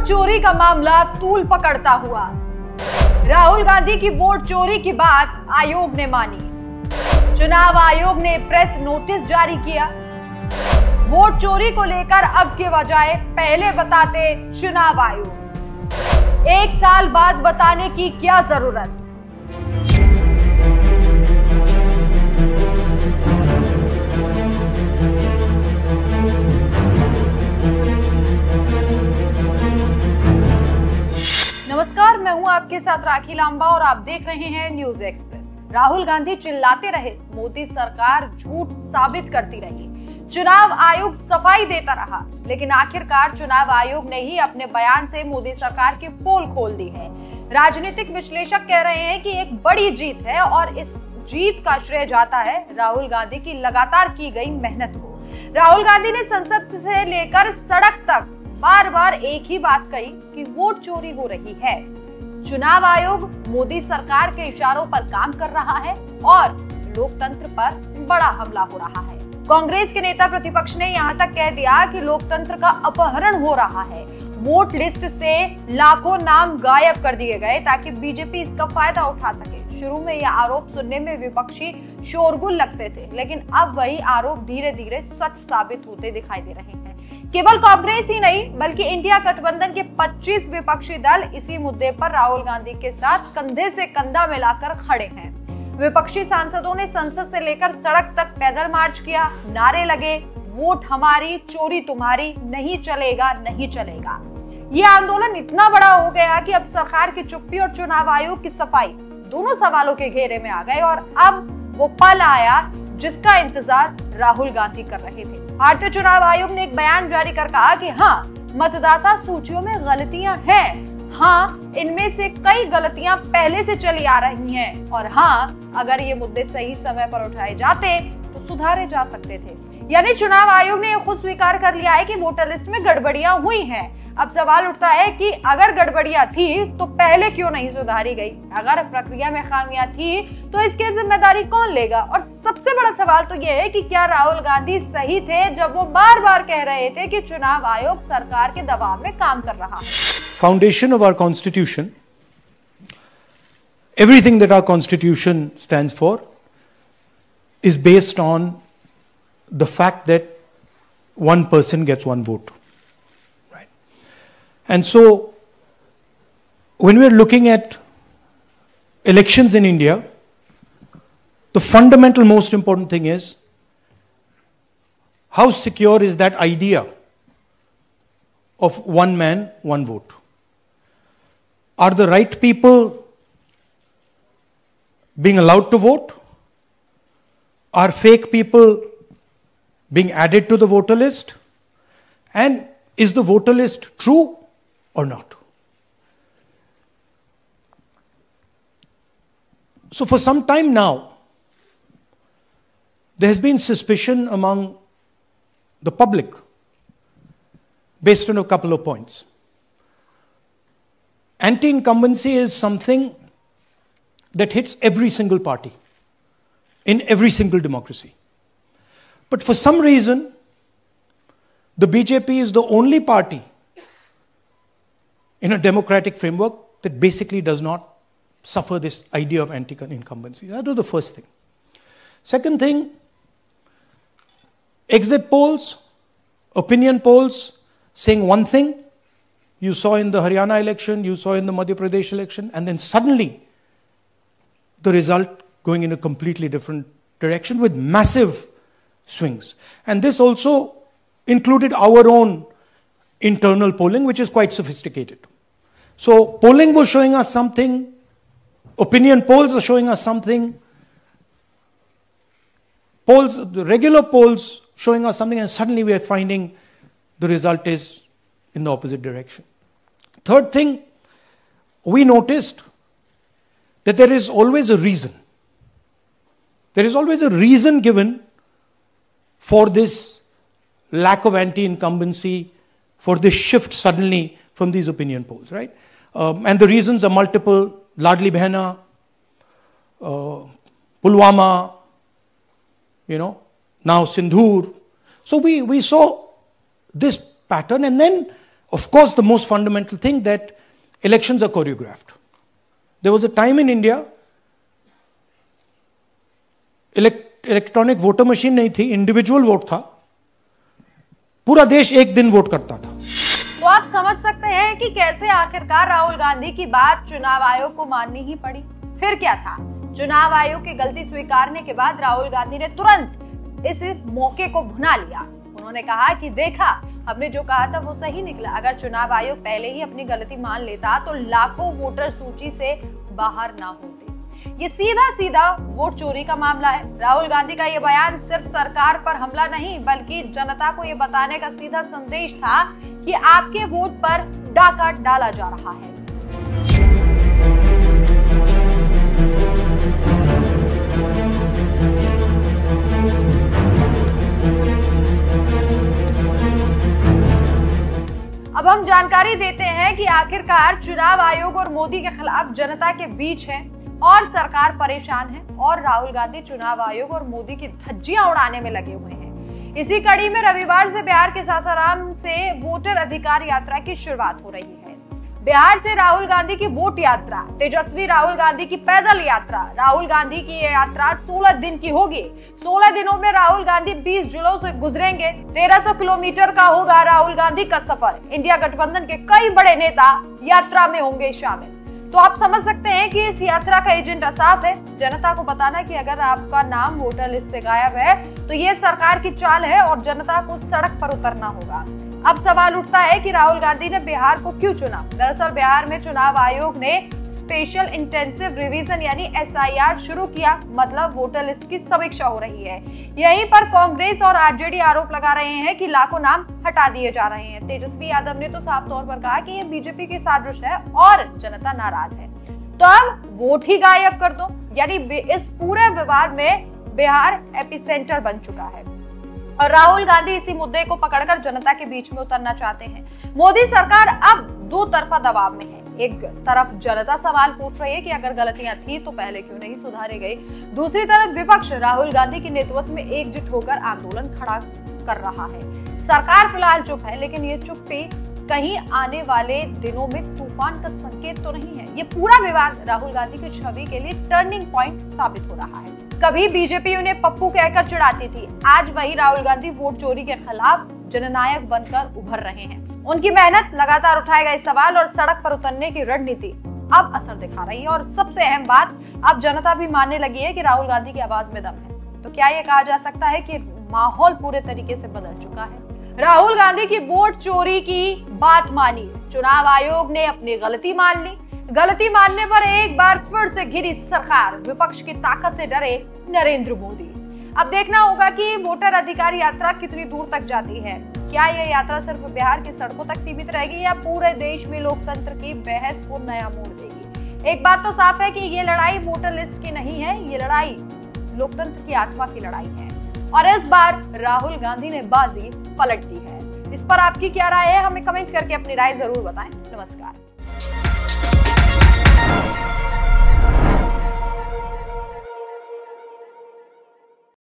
Vote चोरी का मामला तूल पकड़ता हुआ। राहुल गांधी की वोट चोरी की बात आयोग ने मानी। चुनाव आयोग ने प्रेस नोटिस जारी किया। वोट चोरी को लेकर अब के बजाय पहले बताते चुनाव आयोग। 1 साल बाद बताने की क्या जरूरत। नमस्कार, मैं हूं आपके साथ राखी लांबा और आप देख रहे हैं न्यूज एक्सप्रेस। राहुल गांधी चिल्लाते रहे, मोदी सरकार झूठ साबित करती रही, चुनाव आयोग सफाई देता रहा, लेकिन आखिरकार चुनाव आयोग ने ही अपने बयान से मोदी सरकार की पोल खोल दी है। राजनीतिक विश्लेषक कह रहे हैं कि एक बड़ी जीत है और इस जीत का श्रेय जाता है राहुल गांधी की लगातार की गई मेहनत को। राहुल गांधी ने संसद से लेकर सड़क तक बार बार एक ही बात कही कि वोट चोरी हो रही है। चुनाव आयोग मोदी सरकार के इशारों पर काम कर रहा है और लोकतंत्र पर बड़ा हमला हो रहा है। कांग्रेस के नेता प्रतिपक्ष ने यहां तक कह दिया कि लोकतंत्र का अपहरण हो रहा है। वोट लिस्ट से लाखों नाम गायब कर दिए गए ताकि बीजेपी इसका फायदा उठा सके। शुरू में यह आरोप सुनने में विपक्षी शोरगुल लगते थे, लेकिन अब वही आरोप धीरे धीरे सच साबित होते दिखाई दे रहे हैं। केवल कांग्रेस ही नहीं बल्कि इंडिया गठबंधन के 25 विपक्षी दल इसी मुद्दे पर राहुल गांधी के साथ कंधे से कंधा मिलाकर खड़े हैं। विपक्षी सांसदों ने संसद से लेकर सड़क तक पैदल मार्च किया, नारे लगे, वोट हमारी, चोरी तुम्हारी, नहीं चलेगा, नहीं चलेगा। ये आंदोलन इतना बड़ा हो गया कि अब सरकार की चुप्पी और चुनाव आयोग की सफाई दोनों सवालों के घेरे में आ गए और अब वो पल आया जिसका इंतजार राहुल गांधी कर रहे थे। भारतीय चुनाव आयोग ने एक बयान जारी कर कहा कि हाँ, मतदाता सूचियों में गलतियां हैं। हाँ, इनमें से कई गलतियां पहले से चली आ रही हैं और हाँ, अगर ये मुद्दे सही समय पर उठाए जाते तो सुधारे जा सकते थे। यानी चुनाव आयोग ने खुद स्वीकार कर लिया है कि वोटर लिस्ट में गड़बड़ियां हुई हैं। अब सवाल उठता है कि अगर गड़बड़ियां थी तो पहले क्यों नहीं सुधारी गई? अगर प्रक्रिया में खामियां थी तो इसकी जिम्मेदारी कौन लेगा? और सबसे बड़ा सवाल तो यह है कि क्या राहुल गांधी सही थे जब वो बार बार कह रहे थे कि चुनाव आयोग सरकार के दबाव में काम कर रहा है? Foundation of our constitution, everything that our constitution stands for is based on the fact that one person gets one vote. And so, when we are looking at elections in India, the fundamental most important thing is how secure is that idea of one man, one vote? Are the right people being allowed to vote? Are fake people being added to the voter list? And is the voter list true or not? So for some time now, there has been suspicion among the public based on a couple of points. Anti-incumbency is something that hits every single party in every single democracy. But for some reason, the BJP is the only party in a democratic framework that basically does not suffer this idea of anti-incumbency. That was the first thing. Second thing, exit polls, opinion polls saying one thing, you saw in the Haryana election, you saw in the Madhya Pradesh election, and then suddenly the result going in a completely different direction with massive swings. And this also included our own internal polling, which is quite sophisticated. So polling was showing us something, opinion polls are showing us something, polls, the regular polls showing us something, and suddenly we are finding the result is in the opposite direction. Third thing, we noticed that there is always a reason. There is always a reason given for this lack of anti-incumbency, for this shift suddenly from these opinion polls, right? And the reasons are multiple. Ladli Behna, Pulwama, now Sindhur. So we saw this pattern, and then of course, the most fundamental thing that elections are choreographed. There was a time in India, electronic voter machine नहीं थी, individual vote था, पूरा देश एक दिन vote करता था। तो आप समझ सकते हैं कि कैसे आखिरकार राहुल गांधी की बात चुनाव आयोग को माननी ही पड़ी। फिर क्या था, चुनाव आयोग की गलती स्वीकारने के बाद राहुल गांधी ने तुरंत इस मौके को भुना लिया। उन्होंने कहा कि देखा, हमने जो कहा था वो सही निकला। अगर चुनाव आयोग पहले ही अपनी गलती मान लेता तो लाखों वोटर सूची से बाहर ना होते। ये सीधा सीधा वोट चोरी का मामला है। राहुल गांधी का ये बयान सिर्फ सरकार पर हमला नहीं, बल्कि जनता को ये बताने का सीधा संदेश था कि आपके वोट पर डाका डाला जा रहा है। अब हम जानकारी देते हैं कि आखिरकार चुनाव आयोग और मोदी के खिलाफ जनता के बीच है और सरकार परेशान है और राहुल गांधी चुनाव आयोग और मोदी की धज्जियां उड़ाने में लगे हुए हैं। इसी कड़ी में रविवार से बिहार के सासाराम से वोटर अधिकार यात्रा की शुरुआत हो रही है। बिहार से राहुल गांधी की वोट यात्रा, तेजस्वी राहुल गांधी की पैदल यात्रा। राहुल गांधी की ये यात्रा 16 दिन की होगी। 16 दिनों में राहुल गांधी 20 जिलों से गुजरेंगे। 1300 किलोमीटर का होगा राहुल गांधी का सफर। इंडिया गठबंधन के कई बड़े नेता यात्रा में होंगे शामिल। तो आप समझ सकते हैं कि इस यात्रा का एजेंडा साफ है, जनता को बताना कि अगर आपका नाम वोटर लिस्ट से गायब है तो ये सरकार की चाल है और जनता को सड़क पर उतरना होगा। अब सवाल उठता है कि राहुल गांधी ने बिहार को क्यों चुना। दरअसल बिहार में चुनाव आयोग ने स्पेशल इंटेंसिव रिवीजन यानी SIR शुरू किया, मतलब वोटर लिस्ट की समीक्षा हो रही है। यहीं पर कांग्रेस और आरजेडी आरोप लगा रहे हैं कि लाखों नाम हटा दिए जा रहे हैं। तेजस्वी यादव ने तो साफ तौर पर कहा कि ये बीजेपी की साजिश है और जनता नाराज है, तो अब वोट ही गायब कर दो। यानी इस पूरे विवाद में बिहार एपिसेंटर बन चुका है और राहुल गांधी इसी मुद्दे को पकड़कर जनता के बीच में उतरना चाहते हैं। मोदी सरकार अब दो तरफा दबाव में है। एक तरफ जनता सवाल पूछ रही है कि अगर गलतियां थी तो पहले क्यों नहीं सुधारी गई। दूसरी तरफ विपक्ष राहुल गांधी के नेतृत्व में एकजुट होकर आंदोलन खड़ा कर रहा है। सरकार फिलहाल चुप है, लेकिन ये चुप्पी कहीं आने वाले दिनों में तूफान का संकेत तो नहीं है। ये पूरा विवाद राहुल गांधी की छवि के लिए टर्निंग पॉइंट साबित हो रहा है। कभी बीजेपी उन्हें पप्पू कहकर चिढ़ाती थी, आज वही राहुल गांधी वोट चोरी के खिलाफ जननायक बनकर उभर रहे हैं। उनकी मेहनत लगातार उठाए गए सवाल और सड़क पर उतरने की रणनीति अब असर दिखा रही है और सबसे अहम बात, अब जनता भी मानने लगी है कि राहुल गांधी की आवाज में दम है। तो क्या ये कहा जा सकता है कि माहौल पूरे तरीके से बदल चुका है? राहुल गांधी की वोट चोरी की बात मानी, चुनाव आयोग ने अपनी गलती मान ली। गलती मानने पर एक बार फिर से घिरी सरकार, विपक्ष की ताकत से डरे नरेंद्र मोदी। अब देखना होगा कि वोटर अधिकार यात्रा कितनी दूर तक जाती है। क्या यह यात्रा सिर्फ बिहार की सड़कों तक सीमित रहेगी या पूरे देश में लोकतंत्र की बहस को नया मोड़ देगी? एक बात तो साफ है कि ये लड़ाई वोटर लिस्ट की नहीं है, ये लड़ाई लोकतंत्र की आत्मा की लड़ाई है और इस बार राहुल गांधी ने बाजी पलट दी है। इस पर आपकी क्या राय है? हमें कमेंट करके अपनी राय जरूर बताएं। नमस्कार।